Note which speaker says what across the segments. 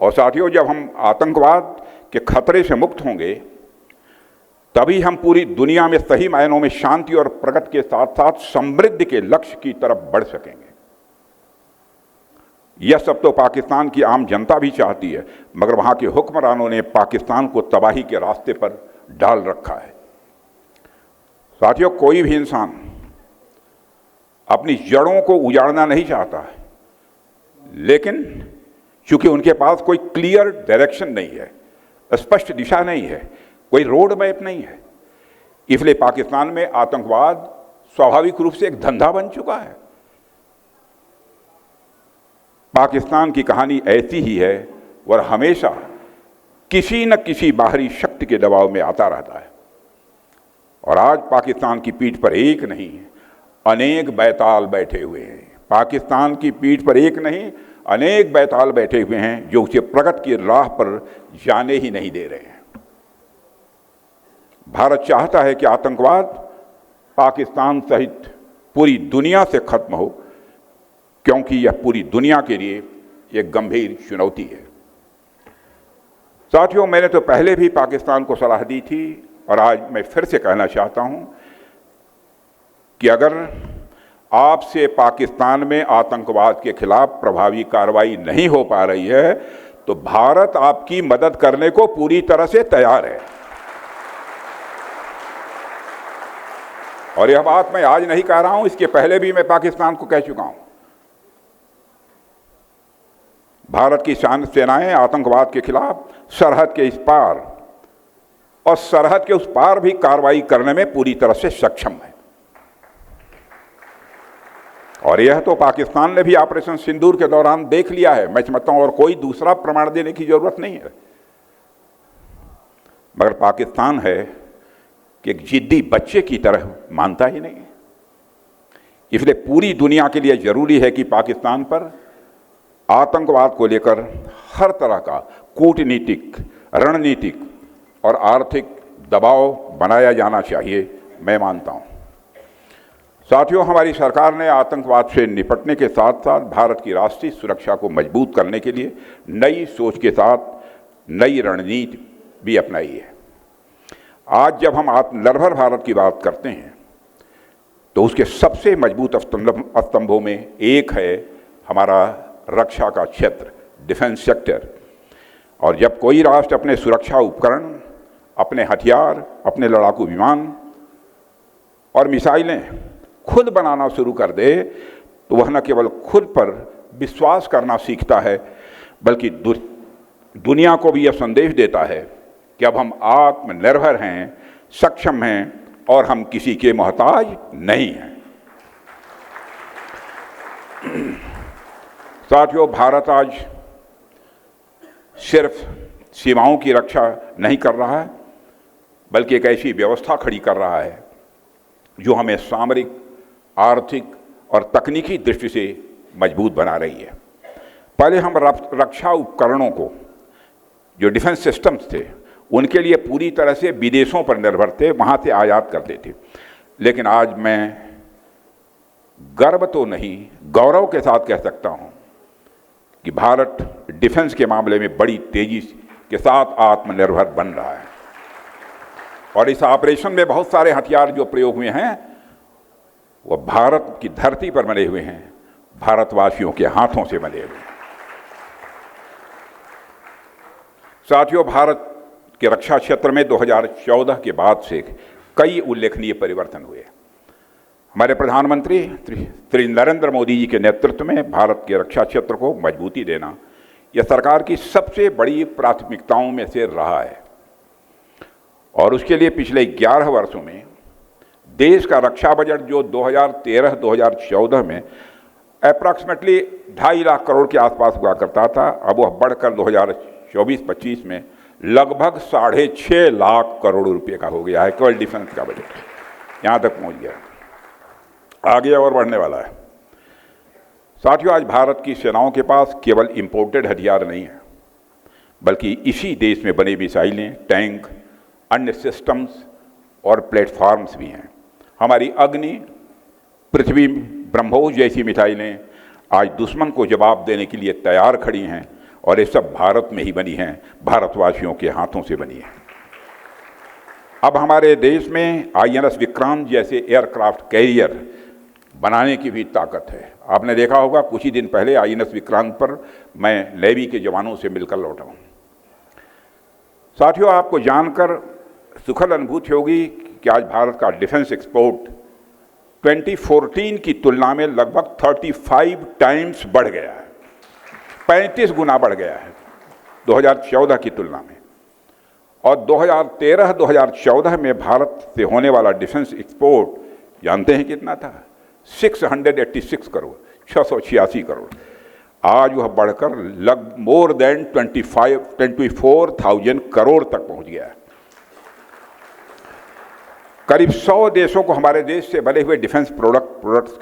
Speaker 1: और साथियों, जब हम आतंकवाद के खतरे से मुक्त होंगे तभी हम पूरी दुनिया में सही मायनों में शांति और प्रगति के साथ साथ समृद्धि के लक्ष्य की तरफ बढ़ सकेंगे। यह सब तो पाकिस्तान की आम जनता भी चाहती है, मगर वहां के हुक्मरानों ने पाकिस्तान को तबाही के रास्ते पर डाल रखा है। साथियों, कोई भी इंसान अपनी जड़ों को उजाड़ना नहीं चाहता है, लेकिन चूंकि उनके पास कोई क्लियर डायरेक्शन नहीं है, स्पष्ट दिशा नहीं है, कोई रोड मैप नहीं है, इसलिए पाकिस्तान में आतंकवाद स्वाभाविक रूप से एक धंधा बन चुका है। पाकिस्तान की कहानी ऐसी ही है और हमेशा किसी न किसी बाहरी शक्ति के दबाव में आता रहता है। और आज पाकिस्तान की पीठ पर एक नहीं अनेक बैताल बैठे हुए हैं। पाकिस्तान की पीठ पर एक नहीं अनेक बैताल बैठे हुए हैं जो उसे प्रगति की राह पर जाने ही नहीं दे रहे हैं। भारत चाहता है कि आतंकवाद पाकिस्तान सहित पूरी दुनिया से खत्म हो, क्योंकि यह पूरी दुनिया के लिए एक गंभीर चुनौती है। साथियों, मैंने तो पहले भी पाकिस्तान को सलाह दी थी और आज मैं फिर से कहना चाहता हूं कि अगर आपसे पाकिस्तान में आतंकवाद के खिलाफ प्रभावी कार्रवाई नहीं हो पा रही है तो भारत आपकी मदद करने को पूरी तरह से तैयार है। और यह बात मैं आज नहीं कह रहा हूं, इसके पहले भी मैं पाकिस्तान को कह चुका हूं। भारत की सेनाएं आतंकवाद के खिलाफ सरहद के इस पार और सरहद के उस पार भी कार्रवाई करने में पूरी तरह से सक्षम है। और यह तो पाकिस्तान ने भी ऑपरेशन सिंदूर के दौरान देख लिया है। मैं समझता हूं और कोई दूसरा प्रमाण देने की जरूरत नहीं है। मगर पाकिस्तान है कि एक जिद्दी बच्चे की तरह मानता ही नहीं। इसलिए पूरी दुनिया के लिए जरूरी है कि पाकिस्तान पर आतंकवाद को लेकर हर तरह का कूटनीतिक, रणनीतिक और आर्थिक दबाव बनाया जाना चाहिए, मैं मानता हूं। साथियों, हमारी सरकार ने आतंकवाद से निपटने के साथ साथ भारत की राष्ट्रीय सुरक्षा को मजबूत करने के लिए नई सोच के साथ नई रणनीति भी अपनाई है। आज जब हम आत्मनिर्भर भारत की बात करते हैं तो उसके सबसे मजबूत स्तंभों में एक है हमारा रक्षा का क्षेत्र, डिफेंस सेक्टर। और जब कोई राष्ट्र अपने सुरक्षा उपकरण, अपने हथियार, अपने लड़ाकू विमान और मिसाइलें खुद बनाना शुरू कर दे तो वह न केवल खुद पर विश्वास करना सीखता है, बल्कि दुनिया को भी यह संदेश देता है कि अब हम आत्मनिर्भर हैं, सक्षम हैं और हम किसी के मोहताज नहीं हैं। साथियों, भारत आज सिर्फ सीमाओं की रक्षा नहीं कर रहा है, बल्कि एक ऐसी व्यवस्था खड़ी कर रहा है जो हमें सामरिक, आर्थिक और तकनीकी दृष्टि से मजबूत बना रही है। पहले हम रक्षा उपकरणों को, जो डिफेंस सिस्टम्स थे, उनके लिए पूरी तरह से विदेशों पर निर्भर थे, वहाँ से आयात करते थे। लेकिन आज मैं गर्व तो नहीं, गौरव के साथ कह सकता हूँ कि भारत डिफेंस के मामले में बड़ी तेजी के साथ आत्मनिर्भर बन रहा है। और इस ऑपरेशन में बहुत सारे हथियार जो प्रयोग हुए हैं वो भारत की धरती पर बने हुए हैं, भारतवासियों के हाथों से बने हुए हैं। साथियों, भारत के रक्षा क्षेत्र में 2014 के बाद से कई उल्लेखनीय परिवर्तन हुए। हमारे प्रधानमंत्री श्री नरेंद्र मोदी जी के नेतृत्व में भारत के रक्षा क्षेत्र को मजबूती देना यह सरकार की सबसे बड़ी प्राथमिकताओं में से रहा है। और उसके लिए पिछले 11 वर्षों में देश का रक्षा बजट जो 2013-2014 में अप्रॉक्सीमेटली 2.5 लाख करोड़ के आसपास हुआ करता था, अब वह बढ़कर 2024-25 में लगभग 6.5 लाख करोड़ रुपए का हो गया है। केवल डिफेंस का बजट यहाँ तक पहुँच गया, आगे और बढ़ने वाला है। साथियों, आज भारत की सेनाओं के पास केवल इंपोर्टेड हथियार नहीं है, बल्कि इसी देश में बने मिसाइलें, टैंक, अन्य सिस्टम्स और प्लेटफॉर्म्स भी हैं। हमारी अग्नि, पृथ्वी, ब्रह्मोस जैसी मिसाइलें आज दुश्मन को जवाब देने के लिए तैयार खड़ी हैं और ये सब भारत में ही बनी हैं, भारतवासियों के हाथों से बनी है। अब हमारे देश में आईएनएस विक्रांत जैसे एयरक्राफ्ट कैरियर बनाने की भी ताकत है। आपने देखा होगा कुछ ही दिन पहले आईएनएस विक्रांत पर मैं नेवी के जवानों से मिलकर लौटा हूं। साथियों, आपको जानकर सुखद अनुभूति होगी कि आज भारत का डिफेंस एक्सपोर्ट 2014 की तुलना में लगभग 35 टाइम्स बढ़ गया है, 35 गुना बढ़ गया है 2014 की तुलना में। और 2013-2014 में भारत से होने वाला डिफेंस एक्सपोर्ट जानते हैं कितना था? 686 करोड़, 686 करोड़। आज वह बढ़कर मोर देन 24,000 करोड़ तक पहुंच गया है। करीब 100 देशों को हमारे देश से बने हुए डिफेंस प्रोडक्ट्स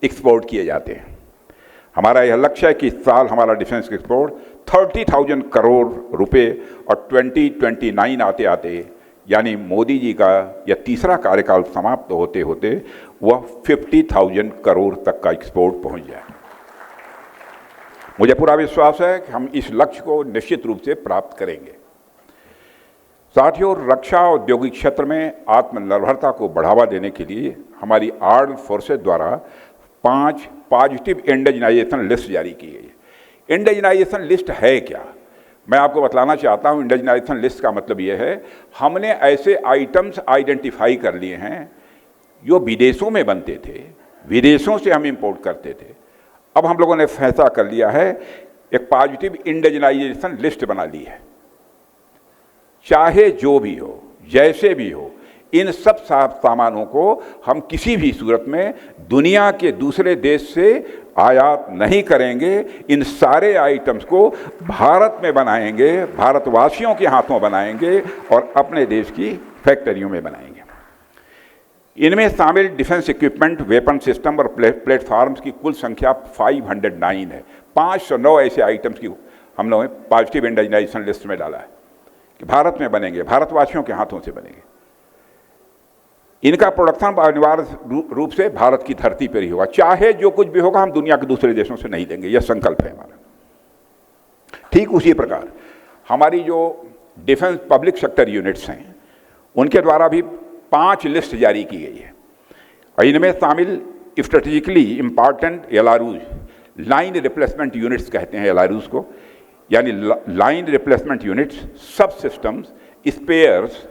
Speaker 1: एक्सपोर्ट किए जाते हैं। हमारा यह लक्ष्य है कि इस साल हमारा डिफेंस एक्सपोर्ट 30,000 करोड़ रुपए और 2029 आते आते यानी मोदी जी का यह तीसरा कार्यकाल समाप्त होते होते वह 50,000 करोड़ तक का एक्सपोर्ट पहुंच जाए। मुझे पूरा विश्वास है कि हम इस लक्ष्य को निश्चित रूप से प्राप्त करेंगे। साथियों, रक्षा औद्योगिक क्षेत्र में आत्मनिर्भरता को बढ़ावा देने के लिए हमारी आर्म्ड फोर्सेज द्वारा 5 पॉजिटिव इंडिजिनाइजेशन लिस्ट जारी की गई है। इंडिजिनाइजेशन लिस्ट है क्या, मैं आपको बतलाना चाहता हूँ। इंडिजिनाइजेशन लिस्ट का मतलब ये है, हमने ऐसे आइटम्स आइडेंटिफाई कर लिए हैं जो विदेशों में बनते थे, विदेशों से हम इंपोर्ट करते थे। अब हम लोगों ने फैसला कर लिया है, एक पॉजिटिव इंडिजिनाइजेशन लिस्ट बना ली है। चाहे जो भी हो, जैसे भी हो, इन सब सामानों को हम किसी भी सूरत में दुनिया के दूसरे देश से आयात नहीं करेंगे। इन सारे आइटम्स को भारत में बनाएंगे, भारतवासियों के हाथों बनाएंगे और अपने देश की फैक्ट्रियों में बनाएंगे। इनमें शामिल डिफेंस इक्विपमेंट, वेपन सिस्टम और प्लेटफॉर्म्स की कुल संख्या 509 है। 509 ऐसे आइटम्स की हम लोगों ने पॉजिटिव इंडिजिनाइजेशन लिस्ट में डाला है कि भारत में बनेंगे, भारतवासियों के हाथों से बनेंगे। इनका प्रोडक्शन अनिवार्य रूप से भारत की धरती पर ही होगा। चाहे जो कुछ भी होगा, हम दुनिया के दूसरे देशों से नहीं लेंगे, यह संकल्प है हमारा। ठीक उसी प्रकार हमारी जो डिफेंस पब्लिक सेक्टर यूनिट्स हैं, उनके द्वारा भी 5 लिस्ट जारी की गई है और इनमें शामिल strategically important LRUs, line replacement units कहते हैं एलआरयूज को, यानी line replacement units, subsystems, spares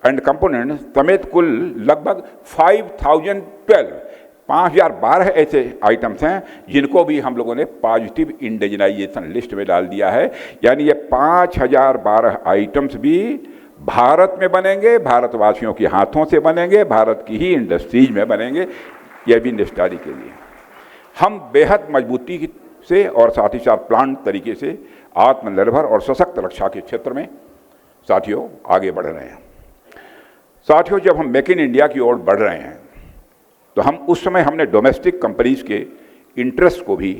Speaker 1: and components समेत कुल लगभग 5,012 ऐसे आइटम्स हैं जिनको भी हम लोगों ने पॉजिटिव इंडिजिनाइजेशन लिस्ट में डाल दिया है। यानी ये 5,012 आइटम्स भी भारत में बनेंगे, भारतवासियों के हाथों से बनेंगे, भारत की ही इंडस्ट्रीज में बनेंगे। यह भी निष्ठारी के लिए हम बेहद मजबूती से और साथ ही साथ प्लान तरीके से आत्मनिर्भर और सशक्त रक्षा के क्षेत्र में साथियों आगे बढ़ रहे हैं। साथियों, जब हम मेक इन इंडिया की ओर बढ़ रहे हैं तो हम उस समय हमने डोमेस्टिक कंपनीज के इंटरेस्ट को भी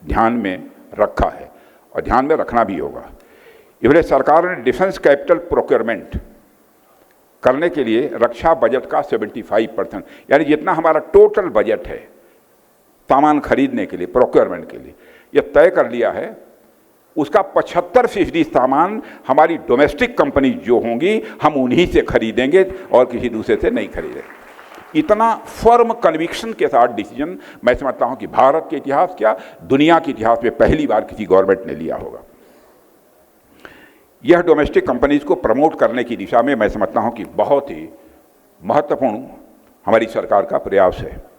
Speaker 1: ध्यान में रखा है और ध्यान में रखना भी होगा। इसलिए सरकार ने डिफेंस कैपिटल प्रोक्योरमेंट करने के लिए रक्षा बजट का 75% यानी जितना हमारा टोटल बजट है सामान खरीदने के लिए, प्रोक्योरमेंट के लिए, यह तय कर लिया है। उसका 75% सामान हमारी डोमेस्टिक कंपनी जो होंगी हम उन्हीं से खरीदेंगे और किसी दूसरे से नहीं खरीदेंगे। इतना फर्म कन्विक्शन के साथ डिसीजन मैं समझता हूं कि भारत के इतिहास क्या, दुनिया के इतिहास में पहली बार किसी गवर्नमेंट ने लिया होगा। यह डोमेस्टिक कंपनीज को प्रमोट करने की दिशा में मैं समझता हूं कि बहुत ही महत्वपूर्ण हमारी सरकार का प्रयास है।